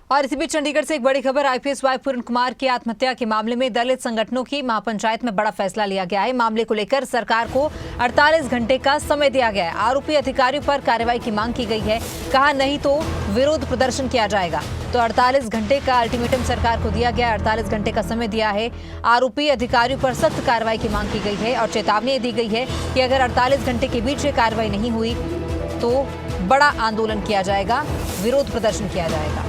और इसी बीच चंडीगढ़ से एक बड़ी खबर। आईपीएस वाई पूर्ण कुमार की आत्महत्या के मामले में दलित संगठनों की महापंचायत में बड़ा फैसला लिया गया है। मामले को लेकर सरकार को 48 घंटे का समय दिया गया है। आरोपी अधिकारियों पर कार्रवाई की मांग की गई है। कहा नहीं तो विरोध प्रदर्शन किया जाएगा। तो 48 घंटे का अल्टीमेटम सरकार को दिया गया। 48 घंटे का समय दिया है। आरोपी अधिकारियों पर सख्त कार्रवाई की मांग की गई है और चेतावनी दी गई है कि अगर 48 घंटे के बीच कार्रवाई नहीं हुई तो बड़ा आंदोलन किया जाएगा, विरोध प्रदर्शन किया जाएगा।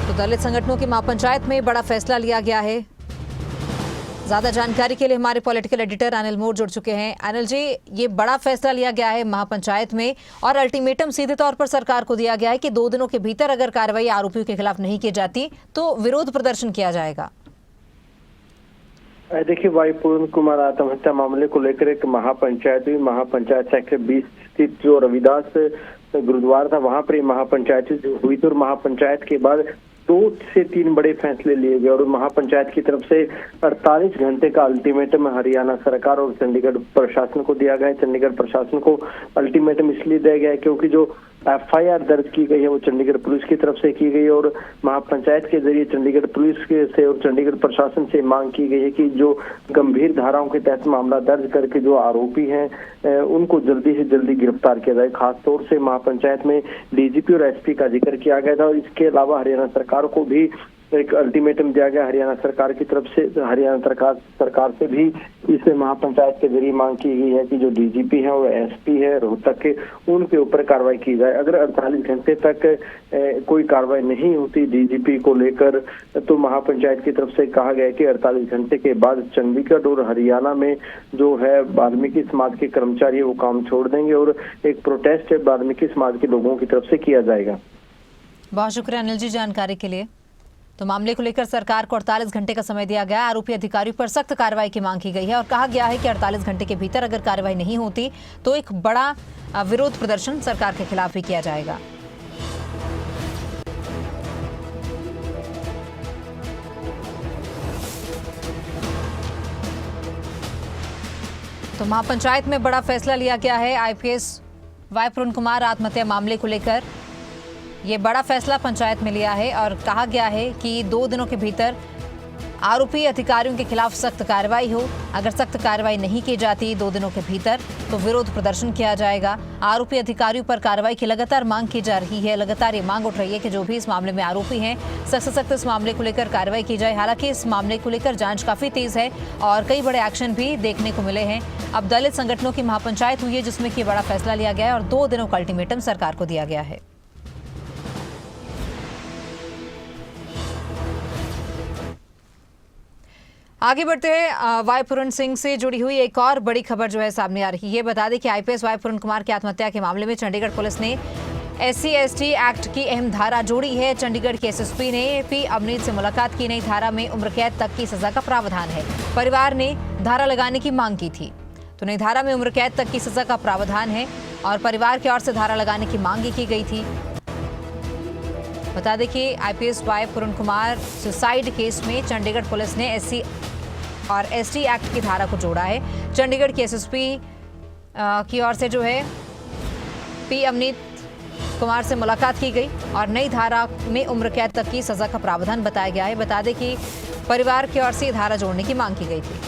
तो दलित संगठनों की महापंचायत में बड़ा फैसला लिया गया है। ज्यादा जानकारी के लिए हमारे पॉलिटिकल एडिटर अनिल मोर जुड़ चुके हैं। अनिल जी, ये बड़ा फैसला लिया गया है महापंचायत में और अल्टीमेटम सीधे तौर पर सरकार को दिया गया है कि 2 दिनों के भीतर अगर कार्रवाई आरोपियों के खिलाफ नहीं की जाती तो विरोध प्रदर्शन किया जाएगा। देखिए, वाई पूर्ण कुमार आत्महत्या मामले को लेकर एक महापंचायत हुई। महापंचायत सेक्टर 20 स्थित जो रविदास गुरुद्वारा था वहां पर महापंचायत हुई थी और महापंचायत के बाद 2 से 3 बड़े फैसले लिए गए और महापंचायत की तरफ से 48 घंटे का अल्टीमेटम हरियाणा सरकार और चंडीगढ़ प्रशासन को दिया गया है। चंडीगढ़ प्रशासन को अल्टीमेटम इसलिए दिया गया है क्योंकि जो एफआईआर दर्ज की गई है वो चंडीगढ़ पुलिस की तरफ से की गई है और महापंचायत के जरिए चंडीगढ़ पुलिस के से और चंडीगढ़ प्रशासन से मांग की गई है कि जो गंभीर धाराओं के तहत मामला दर्ज करके जो आरोपी हैं उनको जल्दी से जल्दी गिरफ्तार किया जाए। खासतौर से महापंचायत में डीजीपी और एसपी का जिक्र किया गया था और इसके अलावा हरियाणा सरकार को भी एक अल्टीमेटम दिया गया। हरियाणा सरकार की तरफ से हरियाणा सरकार से भी इसमें महापंचायत के जरिए मांग की गई है कि जो डीजीपी है और एसपी है रोहतक के, उनके ऊपर कार्रवाई की जाए। अगर 48 घंटे तक कोई कार्रवाई नहीं होती डीजीपी को लेकर तो महापंचायत की तरफ से कहा गया कि 48 घंटे के बाद चंडीगढ़ और हरियाणा में जो है वाल्मीकि समाज के कर्मचारी वो काम छोड़ देंगे और एक प्रोटेस्ट वाल्मीकि समाज के लोगों की तरफ से किया जाएगा। बहुत शुक्रिया अनिल जी जानकारी के लिए। तो मामले को लेकर सरकार को 48 घंटे का समय दिया गया। आरोपी अधिकारियों पर सख्त कार्रवाई की मांग की गई है और कहा गया है कि 48 घंटे के भीतर अगर कार्रवाई नहीं होती तो एक बड़ा विरोध प्रदर्शन सरकार के खिलाफ भी किया जाएगा। तो महापंचायत में बड़ा फैसला लिया गया है। आईपीएस वाई पूर्ण कुमार आत्महत्या मामले को लेकर ये बड़ा फैसला पंचायत में लिया है और कहा गया है कि 2 दिनों के भीतर आरोपी अधिकारियों के खिलाफ सख्त कार्रवाई हो। अगर सख्त कार्रवाई नहीं की जाती 2 दिनों के भीतर तो विरोध प्रदर्शन किया जाएगा। आरोपी अधिकारियों पर कार्रवाई की लगातार मांग की जा रही है। लगातार ये मांग उठ रही है कि जो भी इस मामले में आरोपी हैं सख्त से सख्त इस मामले को लेकर कार्रवाई की जाए। हालांकि इस मामले को लेकर जांच काफी तेज है और कई बड़े एक्शन भी देखने को मिले हैं। अब दलित संगठनों की महापंचायत हुई है जिसमें कि बड़ा फैसला लिया गया है और 2 दिनों का अल्टीमेटम सरकार को दिया गया है। आगे बढ़ते हैं। वाई पूर्ण सिंह से जुड़ी हुई एक और बड़ी खबर जो है सामने आ रही है। बता दें कि आईपीएस वाई पूर्ण कुमार की आत्महत्या के मामले में चंडीगढ़ पुलिस ने SC/ST एक्ट की अहम धारा जोड़ी है। चंडीगढ़ के एसएसपी ने पी अवनीत से मुलाकात की। नई धारा में उम्र कैद तक की सजा का प्रावधान है। परिवार ने धारा लगाने की मांग की थी तो नई धारा में उम्र कैद तक की सजा का प्रावधान है और परिवार की ओर से धारा लगाने की मांग की गई थी। बता दें कि आईपीएस वाई पूर्ण कुमार सुसाइड केस में चंडीगढ़ पुलिस ने SC और ST एक्ट की धारा को जोड़ा है। चंडीगढ़ के एसएसपी की ओर से जो है पी अवनीत कुमार से मुलाकात की गई और नई धारा में उम्र कैद तक की सजा का प्रावधान बताया गया है। बता दें कि परिवार की ओर से धारा जोड़ने की मांग की गई थी।